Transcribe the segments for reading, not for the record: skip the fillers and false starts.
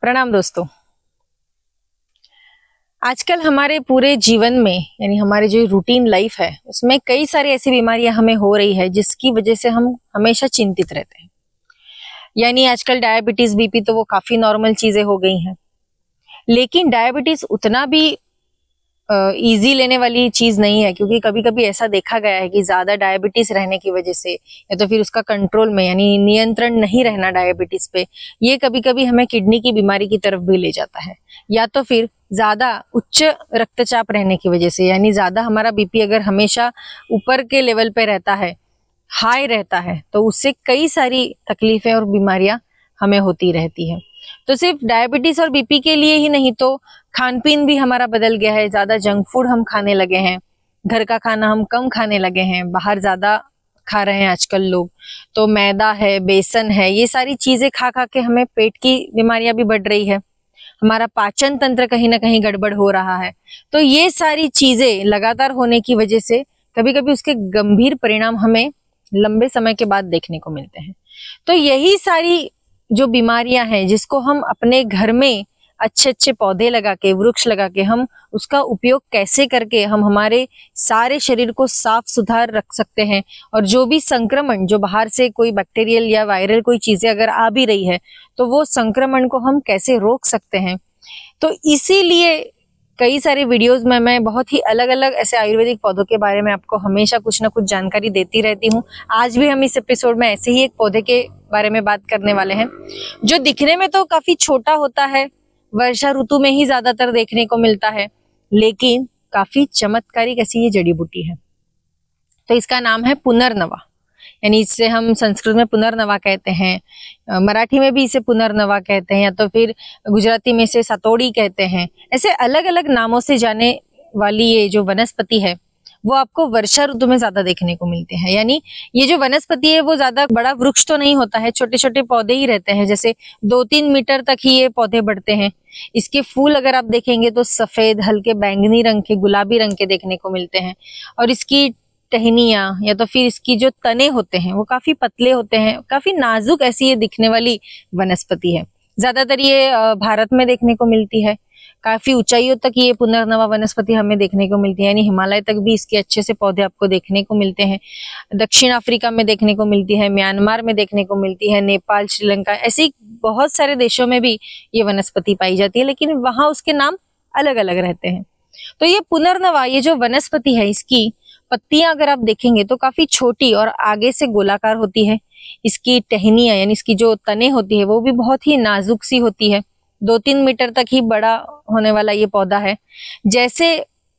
प्रणाम दोस्तों। आजकल हमारे पूरे जीवन में यानी हमारे जो रूटीन लाइफ है उसमें कई सारी ऐसी बीमारियां हमें हो रही है जिसकी वजह से हम हमेशा चिंतित रहते हैं। यानी आजकल डायबिटीज बीपी तो वो काफी नॉर्मल चीजें हो गई हैं, लेकिन डायबिटीज उतना भी इजी लेने वाली चीज नहीं है, क्योंकि कभी कभी ऐसा देखा गया है कि ज्यादा डायबिटीज रहने की वजह से या तो फिर उसका कंट्रोल में यानी नियंत्रण नहीं रहना डायबिटीज पे, ये कभी कभी हमें किडनी की बीमारी की तरफ भी ले जाता है। या तो फिर ज्यादा उच्च रक्तचाप रहने की वजह से, यानी ज्यादा हमारा बीपी अगर हमेशा ऊपर के लेवल पे रहता है, हाई रहता है, तो उससे कई सारी तकलीफें और बीमारियां हमें होती रहती है। तो सिर्फ डायबिटीज और बीपी के लिए ही नहीं, तो खान पीन भी हमारा बदल गया है। ज्यादा जंक फूड हम खाने लगे हैं, घर का खाना हम कम खाने लगे हैं, बाहर ज्यादा खा रहे हैं आजकल लोग। तो मैदा है, बेसन है, ये सारी चीजें खा खा के हमें पेट की बीमारियां भी बढ़ रही है। हमारा पाचन तंत्र कहीं ना कहीं गड़बड़ हो रहा है। तो ये सारी चीजें लगातार होने की वजह से कभी कभी उसके गंभीर परिणाम हमें लंबे समय के बाद देखने को मिलते हैं। तो यही सारी जो बीमारियां हैं जिसको हम अपने घर में अच्छे अच्छे पौधे लगा के, वृक्ष लगा के, हम उसका उपयोग कैसे करके हम हमारे सारे शरीर को साफ सुधार रख सकते हैं, और जो भी संक्रमण जो बाहर से कोई बैक्टीरियल या वायरल कोई चीजें अगर आ भी रही है तो वो संक्रमण को हम कैसे रोक सकते हैं। तो इसीलिए कई सारे वीडियोस में मैं बहुत ही अलग अलग ऐसे आयुर्वेदिक पौधों के बारे में आपको हमेशा कुछ ना कुछ जानकारी देती रहती हूँ। आज भी हम इस एपिसोड में ऐसे ही एक पौधे के बारे में बात करने वाले हैं जो दिखने में तो काफी छोटा होता है, वर्षा ऋतु में ही ज्यादातर देखने को मिलता है, लेकिन काफी चमत्कारिक ऐसी ये जड़ी बूटी है। तो इसका नाम है पुनर्नवा, यानी इससे हम संस्कृत में पुनर्नवा कहते हैं, मराठी में भी इसे पुनर्नवा कहते हैं, या तो फिर गुजराती में इसे सतोड़ी कहते हैं। ऐसे अलग अलग नामों से जाने वाली ये जो वनस्पति है वो आपको वर्षा ऋतु में ज्यादा देखने को मिलते हैं। यानी ये जो वनस्पति है वो ज्यादा बड़ा वृक्ष तो नहीं होता है, छोटे छोटे पौधे ही रहते हैं, जैसे 2-3 मीटर तक ही ये पौधे बढ़ते हैं। इसके फूल अगर आप देखेंगे तो सफेद, हल्के बैंगनी रंग के, गुलाबी रंग के देखने को मिलते हैं। और इसकी टहनियां या तो फिर इसकी जो तने होते हैं वो काफी पतले होते हैं, काफी नाजुक ऐसी ये दिखने वाली वनस्पति है। ज्यादातर ये भारत में देखने को मिलती है। काफी ऊंचाइयों तक ये पुनर्नवा वनस्पति हमें देखने को मिलती है, यानी हिमालय तक भी इसके अच्छे से पौधे आपको देखने को मिलते हैं। दक्षिण अफ्रीका में देखने को मिलती है, म्यांमार में देखने को मिलती है, नेपाल, श्रीलंका, ऐसी बहुत सारे देशों में भी ये वनस्पति पाई जाती है, लेकिन वहां उसके नाम अलग अलग रहते हैं। तो ये पुनर्नवा, ये जो वनस्पति है, इसकी पत्तियां अगर आप देखेंगे तो काफी छोटी और आगे से गोलाकार होती है। इसकी टहनियां यानी इसकी जो तने होती है वो भी बहुत ही नाजुक सी होती है। 2-3 मीटर तक ही बड़ा होने वाला ये पौधा है। जैसे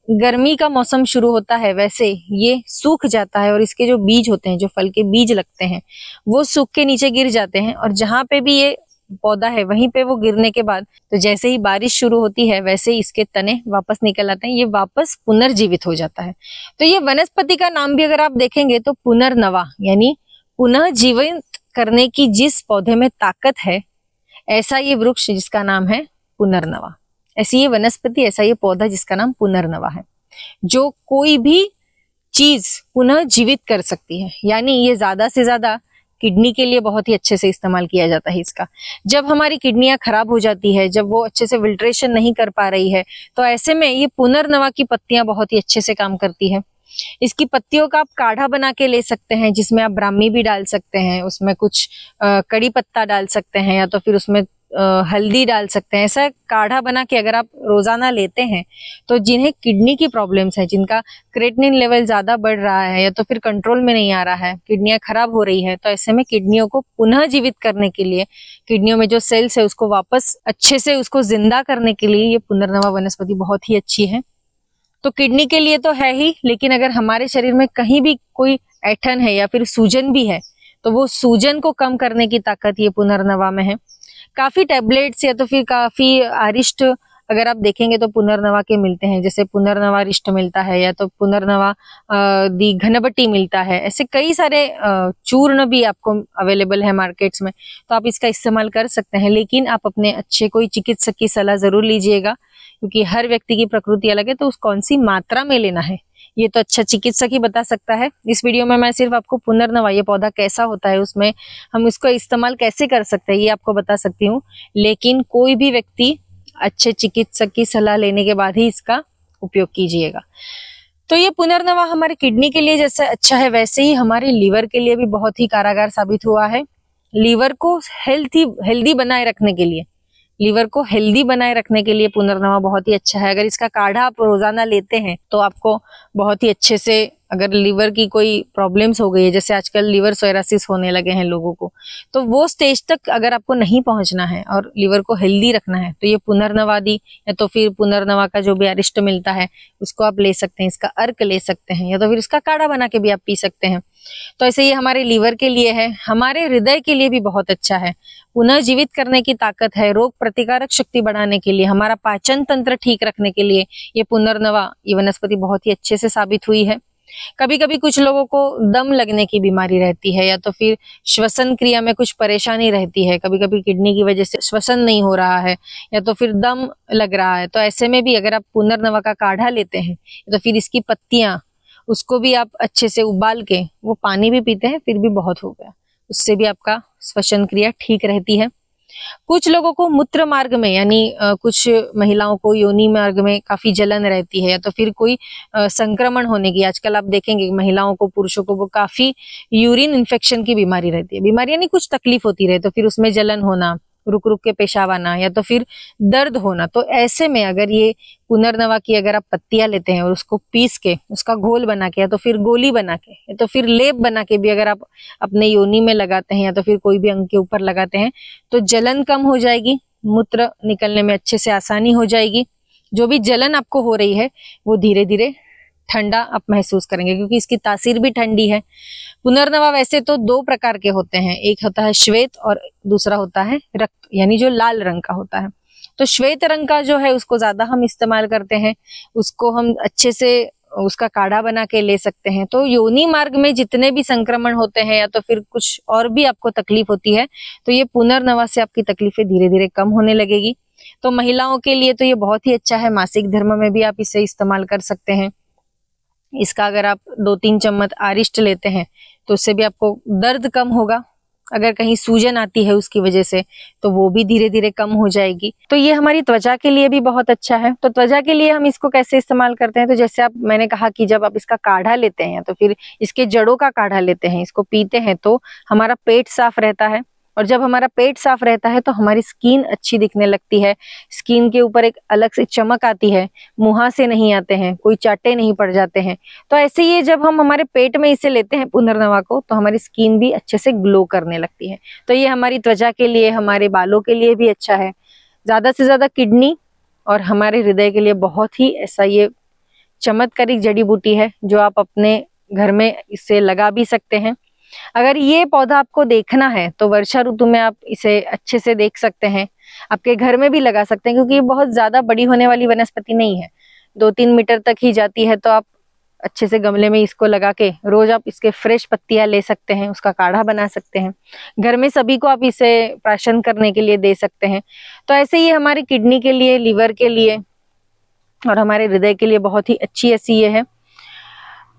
गर्मी का मौसम शुरू होता है वैसे ये सूख जाता है, और इसके जो बीज होते हैं, जो फल के बीज लगते हैं, वो सूख के नीचे गिर जाते हैं, और जहां पे भी ये पौधा है वहीं पे वो गिरने के बाद तो जैसे ही बारिश शुरू होती है वैसे ही इसके तने वापस निकल आते हैं, ये वापस पुनर्जीवित हो जाता है। तो ये वनस्पति का नाम भी अगर आप देखेंगे तो पुनर्नवा, यानी पुनः जीवित करने की जिस पौधे में ताकत है, ऐसा ये वृक्ष जिसका नाम है पुनर्नवा, ऐसी ये वनस्पति, ऐसा ये पौधा जिसका नाम पुनर्नवा है, जो कोई भी चीज पुनः जीवित कर सकती है। यानी ये ज्यादा से ज्यादा किडनी के लिए बहुत ही अच्छे से इस्तेमाल किया जाता है इसका। जब हमारी किडनियां खराब हो जाती है, जब वो अच्छे से फिल्ट्रेशन नहीं कर पा रही है, तो ऐसे में ये पुनर्नवा की पत्तियां बहुत ही अच्छे से काम करती है। इसकी पत्तियों का आप काढ़ा बना के ले सकते हैं, जिसमें आप ब्राह्मी भी डाल सकते हैं, उसमें कुछ कड़ी पत्ता डाल सकते हैं, या तो फिर उसमें हल्दी डाल सकते हैं। ऐसा काढ़ा बना के अगर आप रोजाना लेते हैं तो जिन्हें किडनी की प्रॉब्लम्स है, जिनका क्रेटिनिन लेवल ज्यादा बढ़ रहा है या तो फिर कंट्रोल में नहीं आ रहा है, किडनियां खराब हो रही है, तो ऐसे में किडनियों को पुनः जीवित करने के लिए, किडनियों में जो सेल्स है उसको वापस अच्छे से उसको जिंदा करने के लिए ये पुनर्नवा वनस्पति बहुत ही अच्छी है। तो किडनी के लिए तो है ही, लेकिन अगर हमारे शरीर में कहीं भी कोई ऐठन है या फिर सूजन भी है तो वो सूजन को कम करने की ताकत ये पुनर्नवा में है। काफी टैबलेट्स या तो फिर काफी अरिष्ट अगर आप देखेंगे तो पुनर्नवा के मिलते हैं, जैसे पुनर्नवा रिष्ट मिलता है, या तो पुनर्नवा दी घनबटी मिलता है। ऐसे कई सारे चूर्ण भी आपको अवेलेबल है मार्केट्स में, तो आप इसका इस्तेमाल कर सकते हैं, लेकिन आप अपने अच्छे कोई चिकित्सक की सलाह जरूर लीजिएगा, क्योंकि हर व्यक्ति की प्रकृति अलग है, तो उस कौन सी मात्रा में लेना है ये तो अच्छा चिकित्सक ही बता सकता है। इस वीडियो में मैं सिर्फ आपको पुनर्नवा ये पौधा कैसा होता है, उसमें हम इसको इस्तेमाल कैसे कर सकते हैं, ये आपको बता सकती हूँ। लेकिन कोई भी व्यक्ति अच्छे चिकित्सक की सलाह लेने के बाद ही इसका उपयोग कीजिएगा। तो ये पुनर्नवा हमारे किडनी के लिए जैसे अच्छा है, वैसे ही हमारे लीवर के लिए भी बहुत ही कारागार साबित हुआ है। लीवर को हेल्दी बनाए रखने के लिए, लीवर को हेल्दी बनाए रखने के लिए पुनर्नवा बहुत ही अच्छा है। अगर इसका काढ़ा आप रोजाना लेते हैं तो आपको बहुत ही अच्छे से, अगर लीवर की कोई प्रॉब्लम्स हो गई है, जैसे आजकल लीवर सोरासिस होने लगे हैं लोगों को, तो वो स्टेज तक अगर आपको नहीं पहुंचना है और लीवर को हेल्दी रखना है तो ये पुनर्नवादी या तो फिर पुनर्नवा का जो भी अरिष्ट मिलता है उसको आप ले सकते हैं, इसका अर्क ले सकते हैं, या तो फिर इसका काढ़ा बना के भी आप पी सकते हैं। तो ऐसे ये हमारे लीवर के लिए है, हमारे हृदय के लिए भी बहुत अच्छा है, पुनर्जीवित करने की ताकत है, रोग प्रतिकारक शक्ति बढ़ाने के लिए, हमारा पाचन तंत्र ठीक रखने के लिए ये पुनर्नवा ये वनस्पति बहुत ही अच्छे से साबित हुई है। कभी कभी कुछ लोगों को दम लगने की बीमारी रहती है, या तो फिर श्वसन क्रिया में कुछ परेशानी रहती है, कभी कभी किडनी की वजह से श्वसन नहीं हो रहा है या तो फिर दम लग रहा है, तो ऐसे में भी अगर आप पुनर्नवा का काढ़ा लेते हैं तो फिर इसकी पत्तियां, उसको भी आप अच्छे से उबाल के वो पानी भी पीते हैं फिर भी बहुत हो गया, उससे भी आपका श्वसन क्रिया ठीक रहती है। कुछ लोगों को मूत्र मार्ग में, यानी कुछ महिलाओं को योनि मार्ग में काफी जलन रहती है, या तो फिर कोई संक्रमण होने की, आजकल आप देखेंगे महिलाओं को, पुरुषों को वो काफी यूरिन इन्फेक्शन की बीमारी रहती है, बीमारी यानी कुछ तकलीफ होती रहे, तो फिर उसमें जलन होना, रुक रुक के पेशाब आना, या तो फिर दर्द होना। तो ऐसे में अगर ये पुनर्नवा की अगर आप पत्तियां लेते हैं और उसको पीस के उसका घोल बना के या तो फिर गोली बना के या तो फिर लेप बना के भी अगर आप अपने योनि में लगाते हैं या तो फिर कोई भी अंग के ऊपर लगाते हैं तो जलन कम हो जाएगी, मूत्र निकलने में अच्छे से आसानी हो जाएगी। जो भी जलन आपको हो रही है वो धीरे धीरे ठंडा आप महसूस करेंगे, क्योंकि इसकी तासीर भी ठंडी है। पुनर्नवा वैसे तो दो प्रकार के होते हैं, एक होता है श्वेत और दूसरा होता है रक्त, यानी जो लाल रंग का होता है। तो श्वेत रंग का जो है उसको ज्यादा हम इस्तेमाल करते हैं, उसको हम अच्छे से उसका काढ़ा बना के ले सकते हैं। तो योनि मार्ग में जितने भी संक्रमण होते हैं या तो फिर कुछ और भी आपको तकलीफ होती है तो ये पुनर्नवा से आपकी तकलीफें धीरे धीरे कम होने लगेगी। तो महिलाओं के लिए तो ये बहुत ही अच्छा है, मासिक धर्म में भी आप इसे इस्तेमाल कर सकते हैं। इसका अगर आप 2-3 चम्मच आरिष्ट लेते हैं तो उससे भी आपको दर्द कम होगा, अगर कहीं सूजन आती है उसकी वजह से तो वो भी धीरे धीरे कम हो जाएगी। तो ये हमारी त्वचा के लिए भी बहुत अच्छा है। तो त्वचा के लिए हम इसको कैसे इस्तेमाल करते हैं, तो जैसे आप, मैंने कहा कि जब आप इसका काढ़ा लेते हैं तो फिर इसके जड़ों का काढ़ा लेते हैं, इसको पीते हैं तो हमारा पेट साफ रहता है, और जब हमारा पेट साफ रहता है तो हमारी स्किन अच्छी दिखने लगती है, स्किन के ऊपर एक अलग से चमक आती है, मुहासे नहीं आते हैं, कोई चाटे नहीं पड़ जाते हैं। तो ऐसे ये जब हम हमारे पेट में इसे लेते हैं पुनर्नवा को तो हमारी स्किन भी अच्छे से ग्लो करने लगती है। तो ये हमारी त्वचा के लिए, हमारे बालों के लिए भी अच्छा है। ज्यादा से ज्यादा किडनी और हमारे हृदय के लिए बहुत ही ऐसा ये चमत्कारिक जड़ी बूटी है जो आप अपने घर में इसे लगा भी सकते हैं। अगर ये पौधा आपको देखना है तो वर्षा ऋतु में आप इसे अच्छे से देख सकते हैं, आपके घर में भी लगा सकते हैं, क्योंकि ये बहुत ज्यादा बड़ी होने वाली वनस्पति नहीं है, 2-3 मीटर तक ही जाती है। तो आप अच्छे से गमले में इसको लगा के रोज आप इसके फ्रेश पत्तियां ले सकते हैं, उसका काढ़ा बना सकते हैं, घर में सभी को आप इसे प्राशन करने के लिए दे सकते हैं। तो ऐसे ही हमारी किडनी के लिए, लीवर के लिए और हमारे हृदय के लिए बहुत ही अच्छी ऐसी ये है।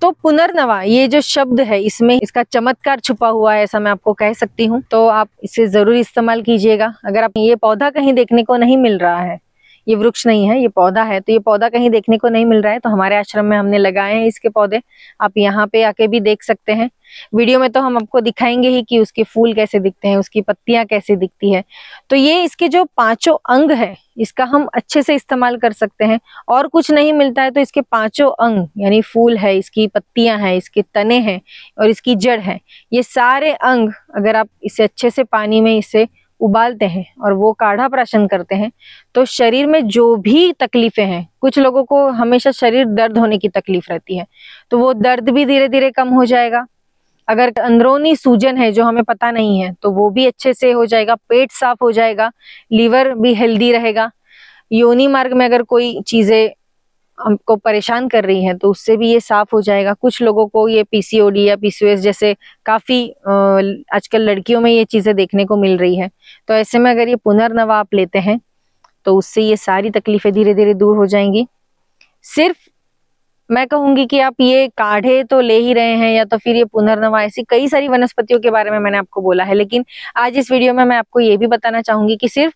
तो पुनर्नवा ये जो शब्द है इसमें इसका चमत्कार छुपा हुआ है, ऐसा मैं आपको कह सकती हूँ। तो आप इसे जरूर इस्तेमाल कीजिएगा। अगर आप ये पौधा कहीं देखने को नहीं मिल रहा है, ये वृक्ष नहीं है, ये पौधा है, तो ये पौधा कहीं देखने को नहीं मिल रहा है तो हमारे आश्रम में हमने लगाए हैं इसके पौधे, आप यहाँ पे आके भी देख सकते हैं। वीडियो में तो हम आपको दिखाएंगे ही कि उसके फूल कैसे दिखते हैं, उसकी पत्तियां कैसे दिखती है। तो ये इसके जो 5 अंग है इसका हम अच्छे से इस्तेमाल कर सकते हैं, और कुछ नहीं मिलता है तो इसके 5 अंग यानी फूल है, इसकी पत्तियां हैं, इसके तने हैं और इसकी जड़ है, ये सारे अंग अगर आप इसे अच्छे से पानी में इसे उबालते हैं और वो काढ़ा प्राशन करते हैं तो शरीर में जो भी तकलीफें हैं, कुछ लोगों को हमेशा शरीर दर्द होने की तकलीफ रहती है तो वो दर्द भी धीरे धीरे कम हो जाएगा। अगर अंदरूनी सूजन है जो हमें पता नहीं है तो वो भी अच्छे से हो जाएगा, पेट साफ हो जाएगा, लीवर भी हेल्दी रहेगा। योनि मार्ग में अगर कोई चीजें हमको परेशान कर रही हैं तो उससे भी ये साफ हो जाएगा। कुछ लोगों को ये पीसीओडी या पीसीओएस जैसे काफी आजकल लड़कियों में ये चीजें देखने को मिल रही है, तो ऐसे में अगर ये पुनर्नवा आप लेते हैं तो उससे ये सारी तकलीफें धीरे धीरे दूर हो जाएंगी। सिर्फ मैं कहूंगी कि आप ये काढ़े तो ले ही रहे हैं, या तो फिर ये पुनर्नवा, ऐसी कई सारी वनस्पतियों के बारे में मैंने आपको बोला है। लेकिन आज इस वीडियो में मैं आपको ये भी बताना चाहूंगी कि सिर्फ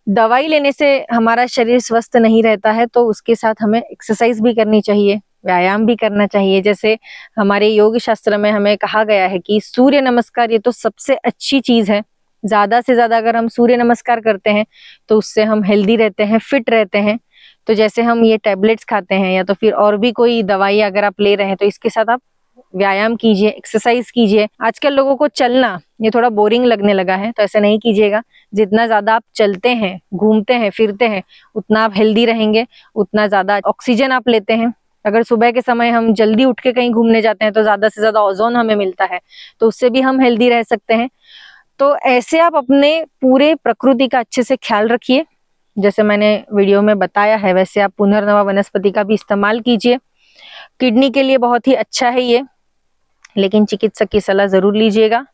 दवाई लेने से हमारा शरीर स्वस्थ नहीं रहता है, तो उसके साथ हमें एक्सरसाइज भी करनी चाहिए, व्यायाम भी करना चाहिए। जैसे हमारे योग शास्त्र में हमें कहा गया है कि सूर्य नमस्कार ये तो सबसे अच्छी चीज है। ज्यादा से ज्यादा अगर हम सूर्य नमस्कार करते हैं तो उससे हम हेल्दी रहते हैं, फिट रहते हैं। तो जैसे हम ये टैबलेट्स खाते हैं या तो फिर और भी कोई दवाई अगर आप ले रहे हैं, तो इसके साथ आप व्यायाम कीजिए, एक्सरसाइज कीजिए। आजकल लोगों को चलना ये थोड़ा बोरिंग लगने लगा है, तो ऐसा नहीं कीजिएगा। जितना ज्यादा आप चलते हैं, घूमते हैं, फिरते हैं, उतना आप हेल्दी रहेंगे, उतना ज्यादा ऑक्सीजन आप लेते हैं। अगर सुबह के समय हम जल्दी उठ के कहीं घूमने जाते हैं तो ज्यादा से ज्यादा ओजोन हमें मिलता है, तो उससे भी हम हेल्दी रह सकते हैं। तो ऐसे आप अपने पूरे प्रकृति का अच्छे से ख्याल रखिए। जैसे मैंने वीडियो में बताया है वैसे आप पुनर्नवा वनस्पति का भी इस्तेमाल कीजिए। किडनी के लिए बहुत ही अच्छा है ये, लेकिन चिकित्सक की सलाह जरूर लीजिएगा।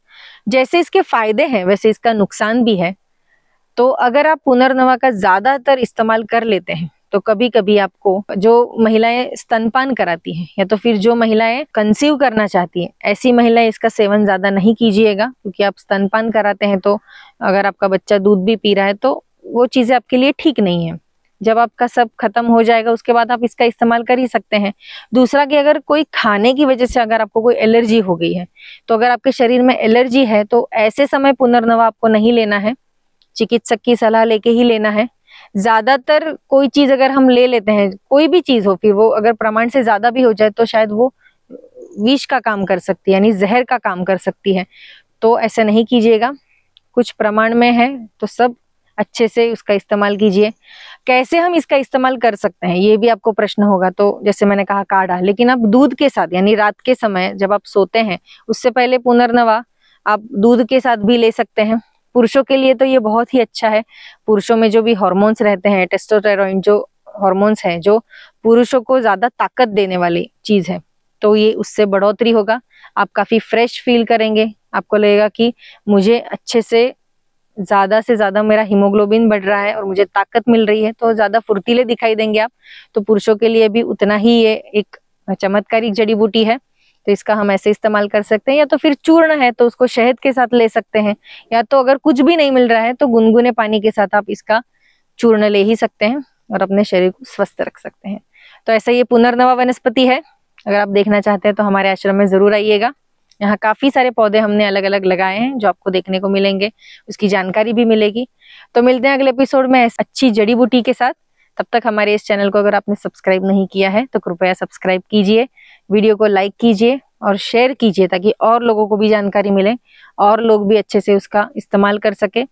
जैसे इसके फायदे हैं वैसे इसका नुकसान भी है। तो अगर आप पुनर्नवा का ज्यादातर इस्तेमाल कर लेते हैं तो कभी कभी आपको, जो महिलाएं स्तनपान कराती हैं या तो फिर जो महिलाएं कंसीव करना चाहती हैं, ऐसी महिलाएं इसका सेवन ज्यादा नहीं कीजिएगा। क्योंकि आप स्तनपान कराते हैं तो अगर आपका बच्चा दूध भी पी रहा है तो वो चीजें आपके लिए ठीक नहीं है। जब आपका सब खत्म हो जाएगा उसके बाद आप इसका इस्तेमाल कर ही सकते हैं। दूसरा कि अगर कोई खाने की वजह से अगर आपको कोई एलर्जी हो गई है, तो अगर आपके शरीर में एलर्जी है तो ऐसे समय पुनर्नवा आपको नहीं लेना है, चिकित्सक की सलाह लेके ही लेना है। ज्यादातर कोई चीज अगर हम ले लेते हैं, कोई भी चीज हो, फिर वो अगर प्रमाण से ज्यादा भी हो जाए तो शायद वो विष का काम कर सकती है, यानी जहर का काम कर सकती है। तो ऐसा नहीं कीजिएगा। कुछ प्रमाण में है तो सब अच्छे से उसका इस्तेमाल कीजिए। कैसे हम इसका इस्तेमाल कर सकते हैं ये भी आपको प्रश्न होगा। तो जैसे मैंने कहा काढ़ा, लेकिन आप दूध के साथ, यानी रात के समय जब आप सोते हैं उससे पहले पुनर्नवा आप दूध के साथ भी ले सकते हैं। पुरुषों के लिए तो ये बहुत ही अच्छा है। पुरुषों में जो भी हार्मोन्स रहते हैं, टेस्टोस्टेरोन जो हार्मोन्स हैं, जो पुरुषों को ज्यादा ताकत देने वाली चीज है, तो ये उससे बढ़ोतरी होगा। आप काफी फ्रेश फील करेंगे, आपको लगेगा कि मुझे अच्छे से ज्यादा मेरा हीमोग्लोबिन बढ़ रहा है और मुझे ताकत मिल रही है, तो ज्यादा फुर्तीले दिखाई देंगे आप। तो पुरुषों के लिए भी उतना ही ये एक चमत्कारिक जड़ी बूटी है। तो इसका हम ऐसे इस्तेमाल कर सकते हैं, या तो फिर चूर्ण है तो उसको शहद के साथ ले सकते हैं, या तो अगर कुछ भी नहीं मिल रहा है तो गुनगुने पानी के साथ आप इसका चूर्ण ले ही सकते हैं और अपने शरीर को स्वस्थ रख सकते हैं। तो ऐसा ये पुनर्नवा वनस्पति है। अगर आप देखना चाहते हैं तो हमारे आश्रम में जरूर आइएगा। यहाँ काफी सारे पौधे हमने अलग अलग लगाए हैं जो आपको देखने को मिलेंगे, उसकी जानकारी भी मिलेगी। तो मिलते हैं अगले एपिसोड में अच्छी जड़ी बूटी के साथ। तब तक हमारे इस चैनल को अगर आपने सब्सक्राइब नहीं किया है तो कृपया सब्सक्राइब कीजिए, वीडियो को लाइक कीजिए और शेयर कीजिए, ताकि और लोगों को भी जानकारी मिले और लोग भी अच्छे से उसका इस्तेमाल कर सके।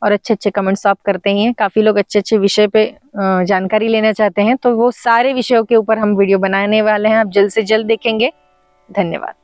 और अच्छे अच्छे कमेंट्स आप करते ही हैं, काफी लोग अच्छे अच्छे विषय पे जानकारी लेना चाहते हैं, तो वो सारे विषयों के ऊपर हम वीडियो बनाने वाले हैं, आप जल्द से जल्द देखेंगे। धन्यवाद।